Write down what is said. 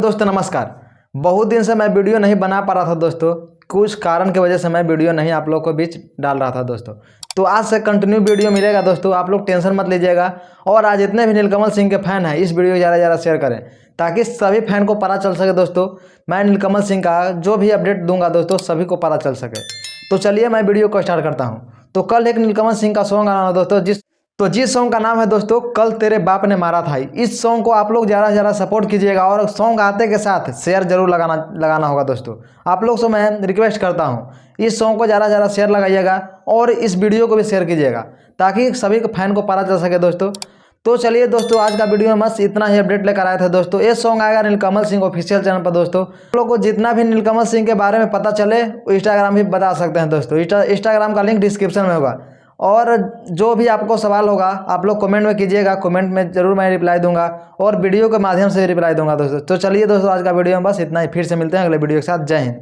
दोस्तों नमस्कार। बहुत दिन से मैं वीडियो नहीं बना पा रहा था दोस्तों, कुछ कारण की वजह से मैं वीडियो नहीं आप लोग को बीच डाल रहा था दोस्तों। तो आज से कंटिन्यू वीडियो मिलेगा दोस्तों, आप लोग टेंशन मत लीजिएगा। और आज जितने भी नीलकमल सिंह के फैन हैं इस वीडियो को ज़्यादा से ज़्यादा शेयर करें ताकि सभी फैन को पता चल सके दोस्तों, मैं नीलकमल सिंह का जो भी अपडेट दूंगा दोस्तों सभी को पता चल सके। तो चलिए मैं वीडियो को स्टार्ट करता हूँ। तो कल एक नीलकमल सिंह का सॉन्ग आना दोस्तों, जिस सॉन्ग का नाम है दोस्तों कल तेरे बाप ने मारा था। इस सॉन्ग को आप लोग ज़्यादा से ज़्यादा सपोर्ट कीजिएगा और सॉन्ग आते के साथ शेयर जरूर लगाना होगा दोस्तों। आप लोग से मैं रिक्वेस्ट करता हूँ इस सॉन्ग को ज़्यादा से ज़्यादा शेयर लगाइएगा और इस वीडियो को भी शेयर कीजिएगा ताकि सभी फैन को पता चल सके दोस्तों। तो चलिए दोस्तों आज का वीडियो में बस इतना ही अपडेट लेकर आए थे दोस्तों। ये सॉन्ग आएगा नीलकमल सिंह ऑफिशियल चैनल पर दोस्तों। आप लोग को जितना भी नीलकमल सिंह के बारे में पता चले वो इंस्टाग्राम भी बता सकते हैं दोस्तों। इंस्टाग्राम का लिंक डिस्क्रिप्शन में होगा। और जो भी आपको सवाल होगा आप लोग कमेंट में कीजिएगा, कमेंट में जरूर मैं रिप्लाई दूंगा और वीडियो के माध्यम से रिप्लाई दूंगा दोस्तों। तो चलिए दोस्तों आज का वीडियो में बस इतना ही, फिर से मिलते हैं अगले वीडियो के साथ। जय हिंद।